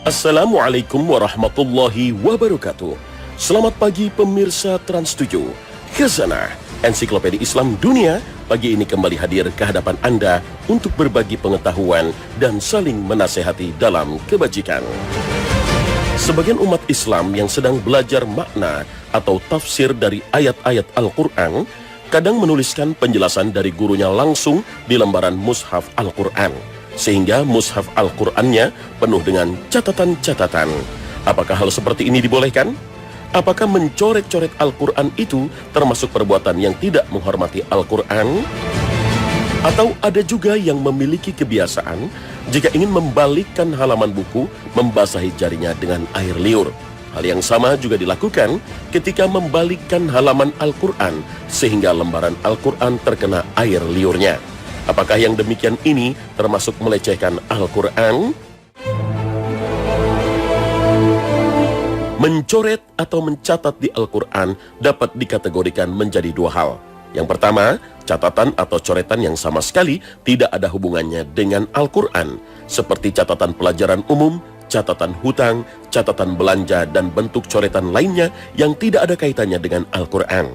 Assalamualaikum warahmatullahi wabarakatuh. Selamat pagi pemirsa Trans7. Khazanah Ensiklopedia Islam Dunia pagi ini kembali hadir ke hadapan Anda untuk berbagi pengetahuan dan saling menasehati dalam kebajikan. Sebagian umat Islam yang sedang belajar makna atau tafsir dari ayat-ayat Al-Quran kadang menuliskan penjelasan dari gurunya langsung di lembaran mushaf Al-Quran, sehingga mushaf Al-Qurannya penuh dengan catatan-catatan. Apakah hal seperti ini dibolehkan? Apakah mencoret-coret Al-Quran itu termasuk perbuatan yang tidak menghormati Al-Quran? Atau ada juga yang memiliki kebiasaan jika ingin membalikkan halaman buku, membasahi jarinya dengan air liur. Hal yang sama juga dilakukan ketika membalikkan halaman Al-Quran sehingga lembaran Al-Quran terkena air liurnya. Apakah yang demikian ini termasuk melecehkan Al-Quran? Mencoret atau mencatat di Al-Quran dapat dikategorikan menjadi dua hal. Yang pertama, catatan atau coretan yang sama sekali tidak ada hubungannya dengan Al-Quran, seperti catatan pelajaran umum, catatan hutang, catatan belanja, dan bentuk coretan lainnya yang tidak ada kaitannya dengan Al-Quran.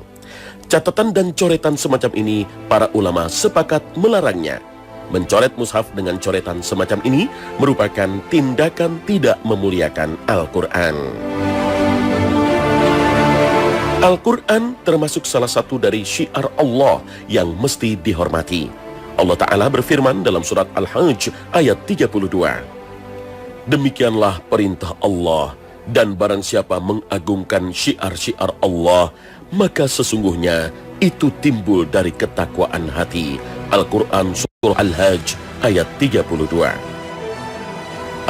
Catatan dan coretan semacam ini, para ulama sepakat melarangnya. Mencoret mushaf dengan coretan semacam ini merupakan tindakan tidak memuliakan Al-Quran. Al-Quran termasuk salah satu dari syiar Allah yang mesti dihormati. Allah Ta'ala berfirman dalam surat Al-Hajj ayat 32. Demikianlah perintah Allah, dan barang siapa mengagungkan syiar-syiar Allah, maka sesungguhnya itu timbul dari ketakwaan hati. Al-Quran surah Al-Hajj ayat 32.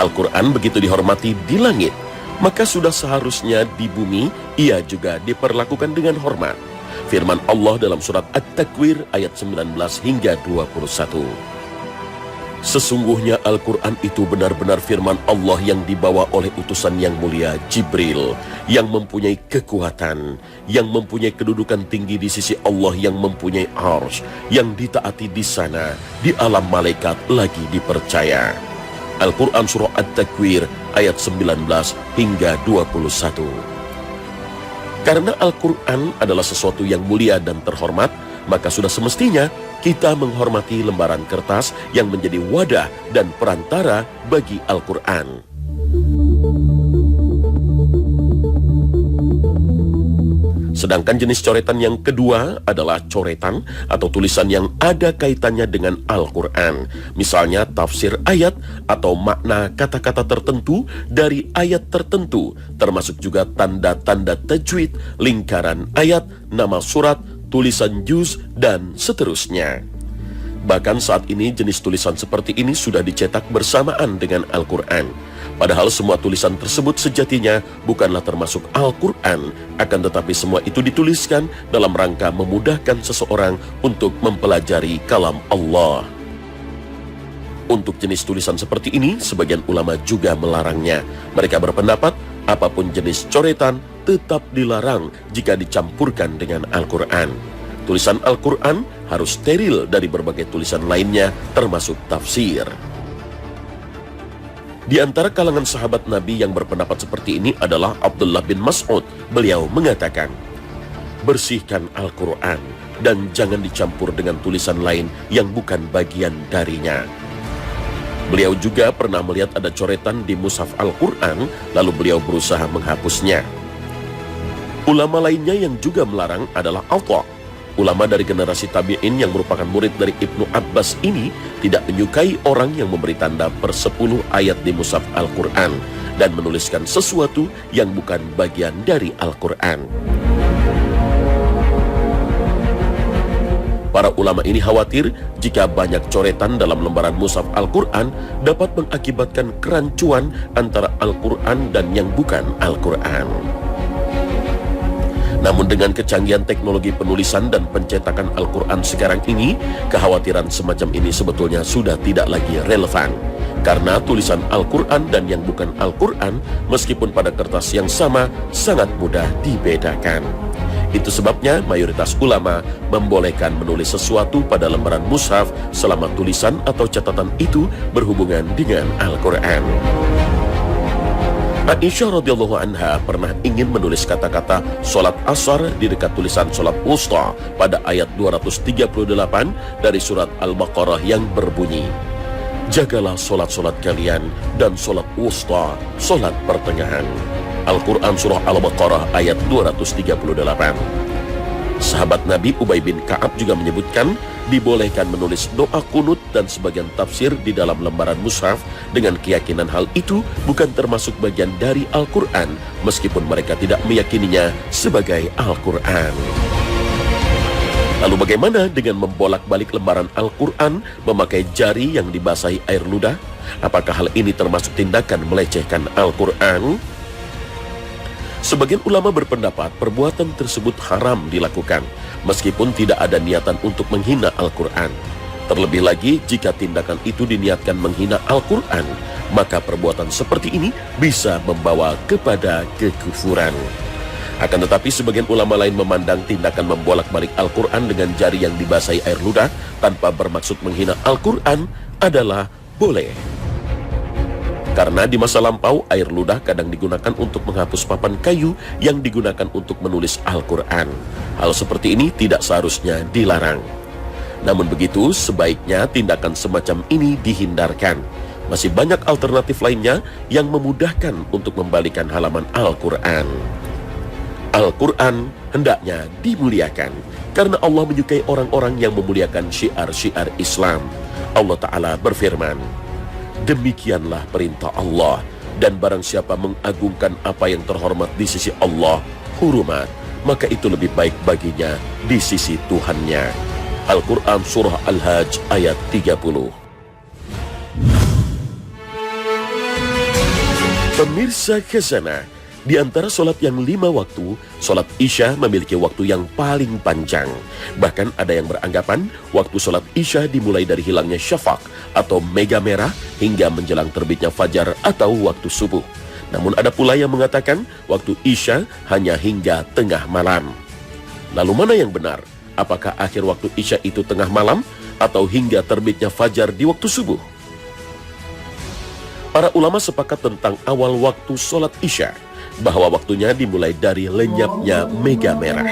Al-Quran begitu dihormati di langit, maka sudah seharusnya di bumi ia juga diperlakukan dengan hormat. Firman Allah dalam surat At-Takwir ayat 19 hingga 21. Sesungguhnya Al-Quran itu benar-benar firman Allah yang dibawa oleh utusan yang mulia Jibril, yang mempunyai kekuatan, yang mempunyai kedudukan tinggi di sisi Allah, yang mempunyai arsy, yang ditaati di sana, di alam malaikat lagi dipercaya. Al-Quran surah At-Takwir ayat 19 hingga 21. Karena Al-Quran adalah sesuatu yang mulia dan terhormat, maka sudah semestinya kita menghormati lembaran kertas yang menjadi wadah dan perantara bagi Al-Quran. Sedangkan jenis coretan yang kedua adalah coretan atau tulisan yang ada kaitannya dengan Al-Quran. Misalnya tafsir ayat atau makna kata-kata tertentu dari ayat tertentu, termasuk juga tanda-tanda tajwid, lingkaran ayat, nama surat, tulisan juz, dan seterusnya. Bahkan saat ini jenis tulisan seperti ini sudah dicetak bersamaan dengan Al-Quran. Padahal semua tulisan tersebut sejatinya bukanlah termasuk Al-Quran, akan tetapi semua itu dituliskan dalam rangka memudahkan seseorang untuk mempelajari kalam Allah. Untuk jenis tulisan seperti ini, sebagian ulama juga melarangnya. Mereka berpendapat apapun jenis coretan tetap dilarang jika dicampurkan dengan Al-Quran. Tulisan Al-Quran harus steril dari berbagai tulisan lainnya, termasuk tafsir. Di antara kalangan sahabat Nabi yang berpendapat seperti ini adalah Abdullah bin Mas'ud. Beliau mengatakan, bersihkan Al-Quran dan jangan dicampur dengan tulisan lain yang bukan bagian darinya. Beliau juga pernah melihat ada coretan di mushaf Al-Quran, lalu beliau berusaha menghapusnya. Ulama lainnya yang juga melarang adalah Atha. Ulama dari generasi tabi'in yang merupakan murid dari Ibnu Abbas ini tidak menyukai orang yang memberi tanda per 10 ayat di mushaf Al-Quran dan menuliskan sesuatu yang bukan bagian dari Al-Quran. Para ulama ini khawatir jika banyak coretan dalam lembaran mushaf Al-Quran dapat mengakibatkan kerancuan antara Al-Quran dan yang bukan Al-Quran. Namun dengan kecanggihan teknologi penulisan dan pencetakan Al-Quran sekarang ini, kekhawatiran semacam ini sebetulnya sudah tidak lagi relevan. Karena tulisan Al-Quran dan yang bukan Al-Quran, meskipun pada kertas yang sama, sangat mudah dibedakan. Itu sebabnya mayoritas ulama membolehkan menulis sesuatu pada lembaran mushaf selama tulisan atau catatan itu berhubungan dengan Al-Quran. Aisyah radhiyallahu anha pernah ingin menulis kata-kata sholat asar di dekat tulisan sholat wusta pada ayat 238 dari surat Al-Baqarah yang berbunyi, "Jagalah sholat-sholat kalian dan sholat wusta, sholat pertengahan." Al-Quran Surah Al-Baqarah ayat 238. Sahabat Nabi Ubay bin Ka'ab juga menyebutkan dibolehkan menulis doa kunut dan sebagian tafsir di dalam lembaran mushaf dengan keyakinan hal itu bukan termasuk bagian dari Al-Quran meskipun mereka tidak meyakininya sebagai Al-Quran. Lalu bagaimana dengan membolak-balik lembaran Al-Quran memakai jari yang dibasahi air ludah? Apakah hal ini termasuk tindakan melecehkan Al-Quran? Sebagian ulama berpendapat perbuatan tersebut haram dilakukan, meskipun tidak ada niatan untuk menghina Al-Quran. Terlebih lagi, jika tindakan itu diniatkan menghina Al-Quran, maka perbuatan seperti ini bisa membawa kepada kekufuran. Akan tetapi, sebagian ulama lain memandang tindakan membolak-balik Al-Quran dengan jari yang dibasahi air ludah tanpa bermaksud menghina Al-Quran adalah boleh. Karena di masa lampau, air ludah kadang digunakan untuk menghapus papan kayu yang digunakan untuk menulis Al-Quran. Hal seperti ini tidak seharusnya dilarang. Namun begitu, sebaiknya tindakan semacam ini dihindarkan. Masih banyak alternatif lainnya yang memudahkan untuk membalikan halaman Al-Quran. Al-Quran hendaknya dimuliakan, karena Allah menyukai orang-orang yang memuliakan syiar-syiar Islam. Allah Ta'ala berfirman, "Demikianlah perintah Allah, dan barang siapa mengagungkan apa yang terhormat di sisi Allah, hurumat, maka itu lebih baik baginya di sisi Tuhannya." Al-Quran Surah Al-Hajj ayat 30. Pemirsa Khazanah, di antara sholat yang 5 waktu, sholat Isya memiliki waktu yang paling panjang. Bahkan ada yang beranggapan waktu sholat Isya dimulai dari hilangnya syafaq atau mega merah hingga menjelang terbitnya fajar atau waktu subuh. Namun ada pula yang mengatakan waktu Isya hanya hingga tengah malam. Lalu mana yang benar? Apakah akhir waktu Isya itu tengah malam atau hingga terbitnya fajar di waktu subuh? Para ulama sepakat tentang awal waktu sholat Isya, bahwa waktunya dimulai dari lenyapnya mega merah.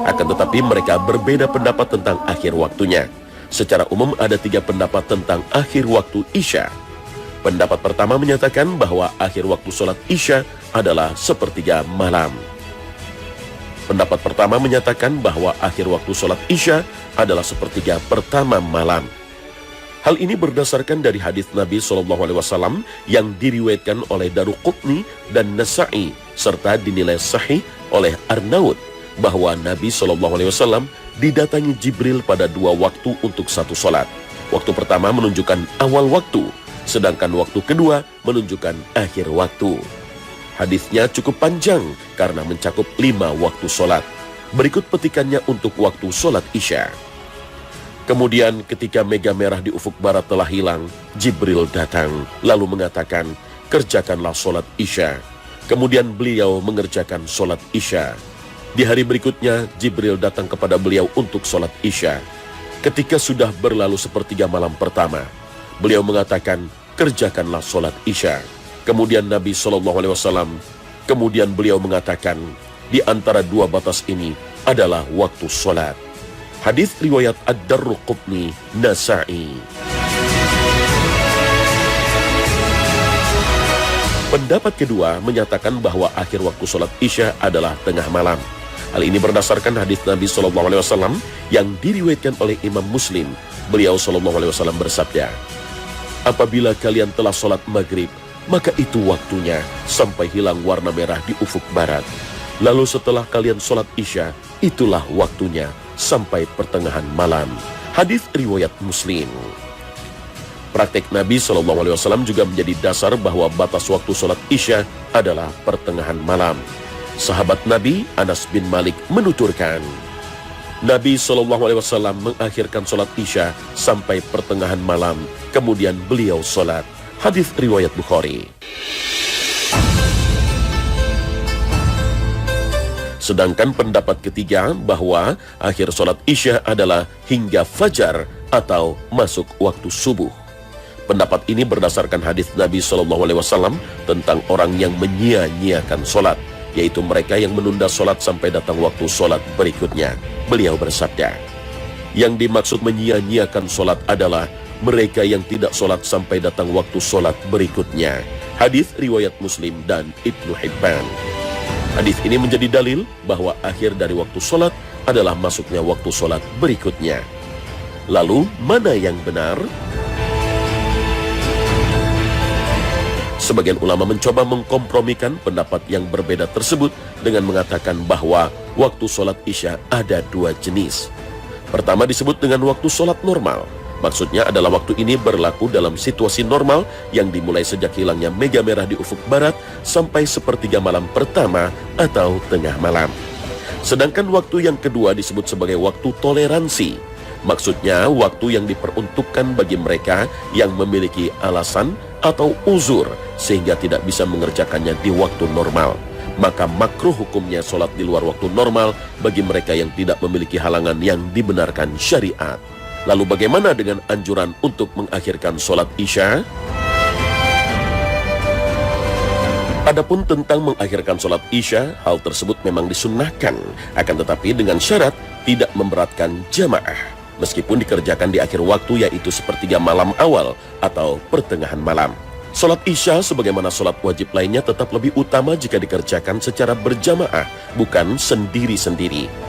Akan tetapi mereka berbeda pendapat tentang akhir waktunya. Secara umum ada 3 pendapat tentang akhir waktu Isya. Pendapat pertama menyatakan bahwa akhir waktu sholat Isya adalah sepertiga malam. Pendapat pertama menyatakan bahwa akhir waktu sholat Isya adalah sepertiga pertama malam. Hal ini berdasarkan dari hadis Nabi SAW yang diriwayatkan oleh Daruqutni dan Nasa'i serta dinilai sahih oleh Arnaud, bahwa Nabi SAW didatangi Jibril pada 2 waktu untuk satu sholat. Waktu pertama menunjukkan awal waktu, sedangkan waktu kedua menunjukkan akhir waktu. Hadisnya cukup panjang karena mencakup 5 waktu sholat. Berikut petikannya untuk waktu sholat Isya. Kemudian ketika mega merah di ufuk barat telah hilang, Jibril datang lalu mengatakan, "Kerjakanlah sholat Isya." Kemudian beliau mengerjakan sholat Isya. Di hari berikutnya, Jibril datang kepada beliau untuk sholat Isya. Ketika sudah berlalu sepertiga malam pertama, beliau mengatakan, "Kerjakanlah sholat Isya." Kemudian Nabi SAW, kemudian beliau mengatakan, di antara 2 batas ini adalah waktu sholat. Hadis riwayat Ad-Darruqutni, Nasa'i. Pendapat kedua menyatakan bahwa akhir waktu sholat Isya adalah tengah malam. Hal ini berdasarkan hadis Nabi SAW yang diriwayatkan oleh Imam Muslim. Beliau SAW bersabda, "Apabila kalian telah sholat maghrib, maka itu waktunya sampai hilang warna merah di ufuk barat. Lalu setelah kalian sholat Isya, itulah waktunya sampai pertengahan malam." Hadis riwayat Muslim. Praktek Nabi SAW juga menjadi dasar bahwa batas waktu sholat Isya adalah pertengahan malam. Sahabat Nabi Anas bin Malik menuturkan, Nabi SAW mengakhirkan sholat Isya sampai pertengahan malam, kemudian beliau sholat. Hadis riwayat Bukhari. Sedangkan pendapat ketiga bahwa akhir sholat Isya adalah hingga fajar atau masuk waktu subuh. Pendapat ini berdasarkan hadis Nabi SAW tentang orang yang menyia-nyiakan solat, yaitu mereka yang menunda solat sampai datang waktu solat berikutnya. Beliau bersabda, yang dimaksud menyia-nyiakan solat adalah mereka yang tidak solat sampai datang waktu solat berikutnya. Hadis riwayat Muslim dan Ibnu Hibban. Hadis ini menjadi dalil bahwa akhir dari waktu solat adalah masuknya waktu solat berikutnya. Lalu, mana yang benar? Sebagian ulama mencoba mengkompromikan pendapat yang berbeda tersebut dengan mengatakan bahwa waktu sholat Isya ada dua jenis. Pertama disebut dengan waktu sholat normal. Maksudnya adalah waktu ini berlaku dalam situasi normal yang dimulai sejak hilangnya mega merah di ufuk barat sampai sepertiga malam pertama atau tengah malam. Sedangkan waktu yang kedua disebut sebagai waktu toleransi. Maksudnya waktu yang diperuntukkan bagi mereka yang memiliki alasan atau uzur sehingga tidak bisa mengerjakannya di waktu normal. Maka makruh hukumnya sholat di luar waktu normal bagi mereka yang tidak memiliki halangan yang dibenarkan syariat. Lalu bagaimana dengan anjuran untuk mengakhirkan sholat Isya? Adapun tentang mengakhirkan sholat Isya, hal tersebut memang disunnahkan, akan tetapi dengan syarat tidak memberatkan jamaah. Meskipun dikerjakan di akhir waktu, yaitu sepertiga malam awal atau pertengahan malam. Sholat Isya sebagaimana sholat wajib lainnya tetap lebih utama jika dikerjakan secara berjamaah, bukan sendiri-sendiri.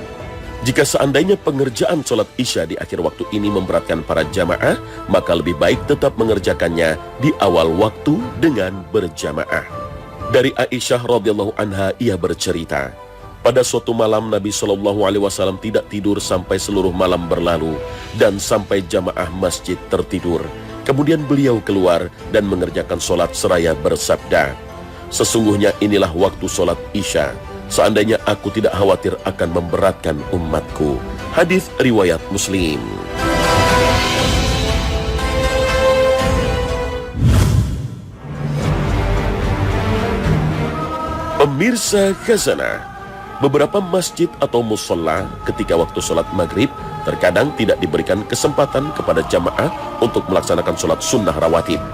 Jika seandainya pengerjaan sholat Isya di akhir waktu ini memberatkan para jamaah, maka lebih baik tetap mengerjakannya di awal waktu dengan berjamaah. Dari Aisyah radhiyallahu anha, ia bercerita, pada suatu malam Nabi SAW tidak tidur sampai seluruh malam berlalu dan sampai jamaah masjid tertidur. Kemudian beliau keluar dan mengerjakan sholat seraya bersabda, sesungguhnya inilah waktu sholat Isya. Seandainya aku tidak khawatir akan memberatkan umatku. Hadis riwayat Muslim. Pemirsa Khazanah, beberapa masjid atau musola ketika waktu sholat maghrib terkadang tidak diberikan kesempatan kepada jamaah untuk melaksanakan sholat sunnah rawatib.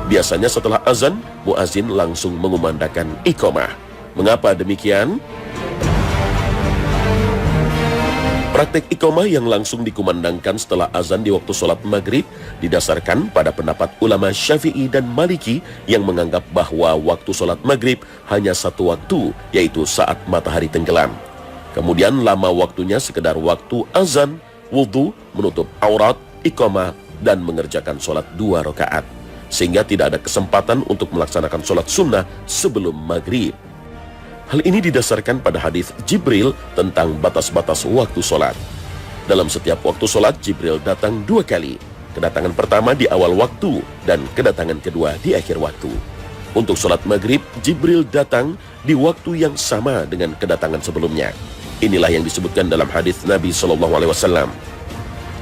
Biasanya setelah azan, muazin langsung mengumandangkan iqamah. Mengapa demikian? Praktek iqamah yang langsung dikumandangkan setelah azan di waktu sholat maghrib didasarkan pada pendapat ulama Syafi'i dan Maliki yang menganggap bahwa waktu sholat maghrib hanya satu waktu, yaitu saat matahari tenggelam. Kemudian lama waktunya sekedar waktu azan, wudhu, menutup aurat, iqamah, dan mengerjakan sholat 2 rakaat. Sehingga tidak ada kesempatan untuk melaksanakan sholat sunnah sebelum maghrib. Hal ini didasarkan pada hadis Jibril tentang batas-batas waktu sholat. Dalam setiap waktu sholat, Jibril datang 2 kali. Kedatangan pertama di awal waktu dan kedatangan kedua di akhir waktu. Untuk sholat maghrib, Jibril datang di waktu yang sama dengan kedatangan sebelumnya. Inilah yang disebutkan dalam hadis Nabi SAW.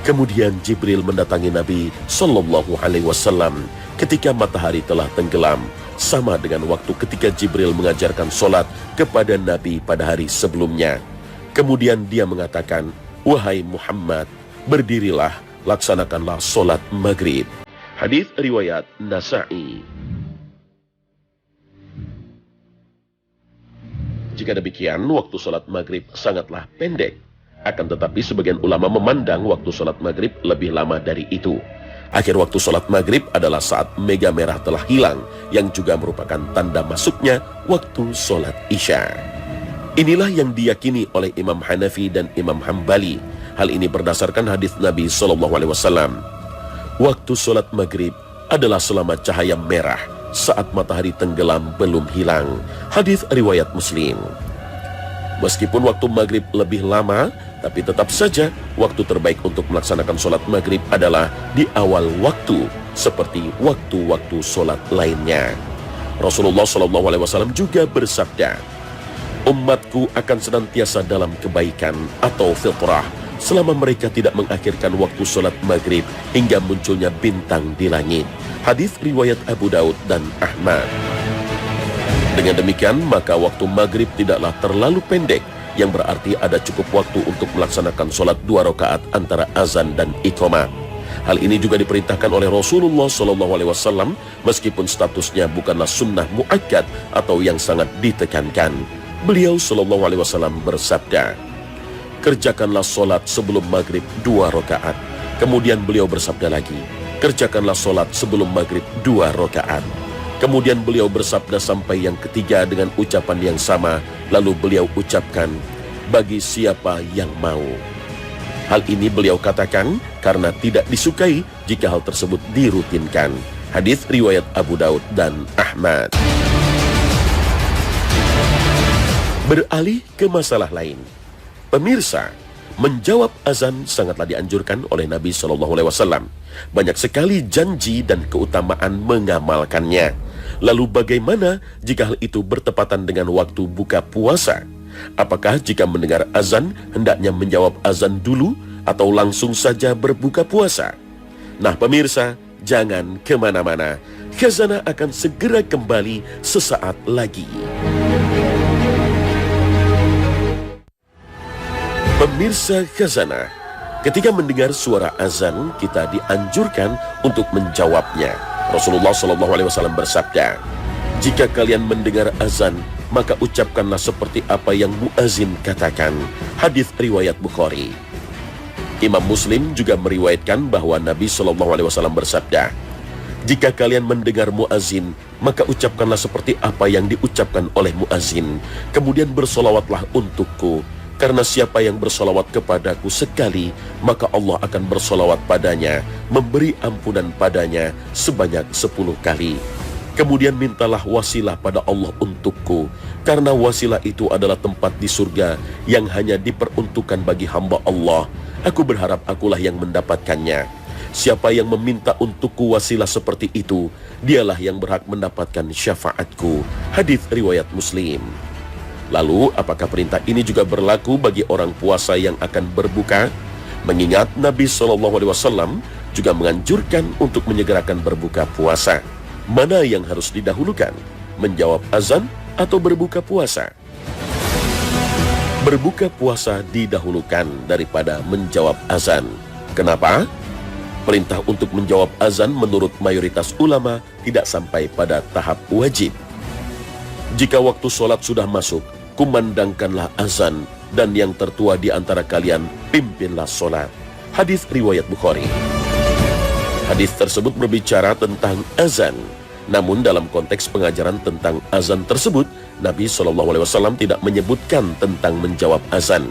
Kemudian Jibril mendatangi Nabi SAW ketika matahari telah tenggelam, sama dengan waktu ketika Jibril mengajarkan sholat kepada Nabi pada hari sebelumnya. Kemudian dia mengatakan, wahai Muhammad, berdirilah, laksanakanlah sholat maghrib. Hadis riwayat Nasa'i. Jika demikian, waktu sholat maghrib sangatlah pendek. Akan tetapi sebagian ulama memandang waktu sholat maghrib lebih lama dari itu. Akhir waktu sholat maghrib adalah saat mega merah telah hilang, yang juga merupakan tanda masuknya waktu sholat Isya. Inilah yang diyakini oleh Imam Hanafi dan Imam Hambali. Hal ini berdasarkan hadis Nabi SAW. Waktu sholat maghrib adalah selama cahaya merah saat matahari tenggelam belum hilang. Hadis riwayat Muslim. Meskipun waktu maghrib lebih lama, tapi tetap saja waktu terbaik untuk melaksanakan sholat maghrib adalah di awal waktu, seperti waktu-waktu sholat lainnya. Rasulullah SAW juga bersabda, umatku akan senantiasa dalam kebaikan atau fitrah selama mereka tidak mengakhirkan waktu sholat maghrib hingga munculnya bintang di langit. Hadis riwayat Abu Daud dan Ahmad. Dengan demikian, maka waktu maghrib tidaklah terlalu pendek, yang berarti ada cukup waktu untuk melaksanakan sholat 2 rakaat antara azan dan iqamah. Hal ini juga diperintahkan oleh Rasulullah SAW meskipun statusnya bukanlah sunnah muakkad atau yang sangat ditekankan. Beliau SAW bersabda, kerjakanlah solat sebelum maghrib 2 rakaat. Kemudian beliau bersabda lagi, kerjakanlah solat sebelum maghrib 2 rakaat. Kemudian beliau bersabda sampai yang ketiga dengan ucapan yang sama. Lalu beliau ucapkan, bagi siapa yang mau. Hal ini beliau katakan karena tidak disukai jika hal tersebut dirutinkan. Hadis riwayat Abu Daud dan Ahmad. Beralih ke masalah lain. Pemirsa, menjawab azan sangatlah dianjurkan oleh Nabi SAW. Banyak sekali janji dan keutamaan mengamalkannya. Lalu bagaimana jika hal itu bertepatan dengan waktu buka puasa? Apakah jika mendengar azan hendaknya menjawab azan dulu atau langsung saja berbuka puasa? Nah pemirsa, jangan kemana-mana. Khazanah akan segera kembali sesaat lagi. Pemirsa Khazanah, ketika mendengar suara azan, kita dianjurkan untuk menjawabnya. Rasulullah SAW bersabda, jika kalian mendengar azan, maka ucapkanlah seperti apa yang muazin katakan. Hadis riwayat Bukhari. Imam Muslim juga meriwayatkan bahwa Nabi SAW bersabda, jika kalian mendengar muazin, maka ucapkanlah seperti apa yang diucapkan oleh muazin. Kemudian bersolawatlah untukku, karena siapa yang bersolawat kepadaku sekali, maka Allah akan bersolawat padanya, memberi ampunan padanya sebanyak 10 kali. Kemudian mintalah wasilah pada Allah untukku, karena wasilah itu adalah tempat di surga yang hanya diperuntukkan bagi hamba Allah. Aku berharap akulah yang mendapatkannya. Siapa yang meminta untukku wasilah seperti itu, dialah yang berhak mendapatkan syafaatku. Hadis riwayat Muslim. Lalu, apakah perintah ini juga berlaku bagi orang puasa yang akan berbuka? Mengingat Nabi SAW juga menganjurkan untuk menyegerakan berbuka puasa. Mana yang harus didahulukan? Menjawab azan atau berbuka puasa? Berbuka puasa didahulukan daripada menjawab azan. Kenapa? Perintah untuk menjawab azan menurut mayoritas ulama tidak sampai pada tahap wajib. Jika waktu sholat sudah masuk, kumandangkanlah azan, dan yang tertua di antara kalian pimpinlah sholat. Hadis riwayat Bukhari. Hadis tersebut berbicara tentang azan. Namun dalam konteks pengajaran tentang azan tersebut, Nabi SAW tidak menyebutkan tentang menjawab azan.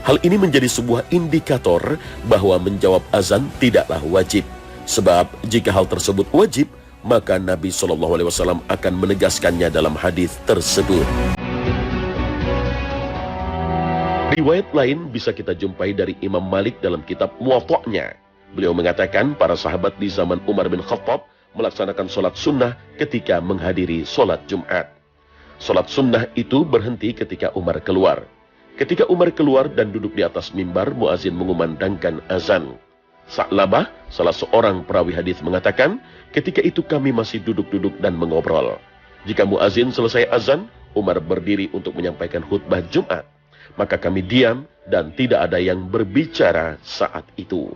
Hal ini menjadi sebuah indikator bahwa menjawab azan tidaklah wajib. Sebab jika hal tersebut wajib, maka Nabi SAW akan menegaskannya dalam hadis tersebut. Riwayat lain bisa kita jumpai dari Imam Malik dalam kitab Muwatta'nya. Beliau mengatakan para sahabat di zaman Umar bin Khattab melaksanakan sholat sunnah ketika menghadiri sholat Jumat. Sholat sunnah itu berhenti ketika Umar keluar. Ketika Umar keluar dan duduk di atas mimbar, muazin mengumandangkan azan. Sa'labah, salah seorang perawi hadis mengatakan, ketika itu kami masih duduk-duduk dan mengobrol. Jika muazin selesai azan, Umar berdiri untuk menyampaikan khutbah Jumat. Maka kami diam dan tidak ada yang berbicara saat itu.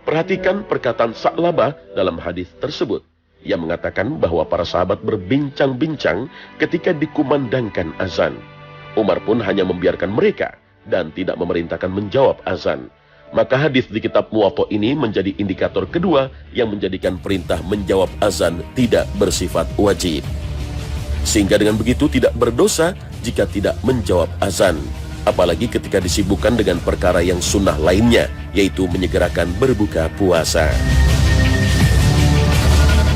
Perhatikan perkataan Sa'labah dalam hadis tersebut. Ia mengatakan bahwa para sahabat berbincang-bincang ketika dikumandangkan azan. Umar pun hanya membiarkan mereka dan tidak memerintahkan menjawab azan. Maka hadis di kitab Muwatta ini menjadi indikator kedua yang menjadikan perintah menjawab azan tidak bersifat wajib. Sehingga dengan begitu tidak berdosa jika tidak menjawab azan. Apalagi ketika disibukkan dengan perkara yang sunnah lainnya, yaitu menyegerakan berbuka puasa.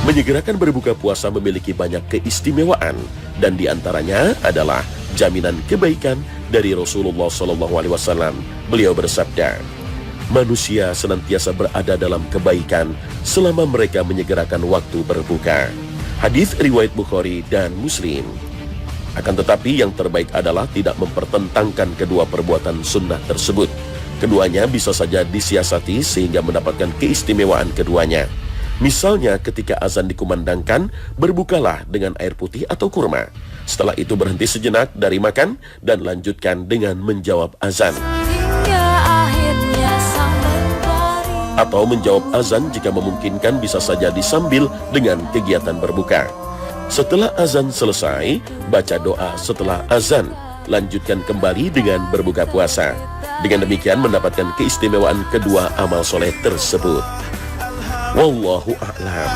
Menyegerakan berbuka puasa memiliki banyak keistimewaan, dan diantaranya adalah jaminan kebaikan dari Rasulullah SAW. Beliau bersabda, manusia senantiasa berada dalam kebaikan selama mereka menyegerakan waktu berbuka. Hadis riwayat Bukhari dan Muslim. Akan tetapi yang terbaik adalah tidak mempertentangkan kedua perbuatan sunnah tersebut. Keduanya bisa saja disiasati sehingga mendapatkan keistimewaan keduanya. Misalnya ketika azan dikumandangkan, berbukalah dengan air putih atau kurma. Setelah itu berhenti sejenak dari makan dan lanjutkan dengan menjawab azan. Atau menjawab azan jika memungkinkan bisa saja disambil dengan kegiatan berbuka. Setelah azan selesai, baca doa setelah azan, lanjutkan kembali dengan berbuka puasa. Dengan demikian mendapatkan keistimewaan kedua amal soleh tersebut. Wallahu a'lam.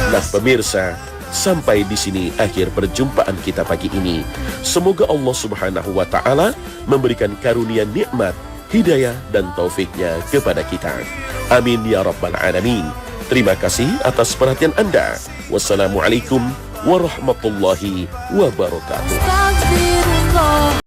Nah pemirsa, sampai di sini akhir perjumpaan kita pagi ini. Semoga Allah Subhanahu wa Ta'ala memberikan karunia nikmat, hidayah dan taufiknya kepada kita. Amin ya rabbal alamin. Terima kasih atas perhatian Anda. Wassalamualaikum warahmatullahi wabarakatuh.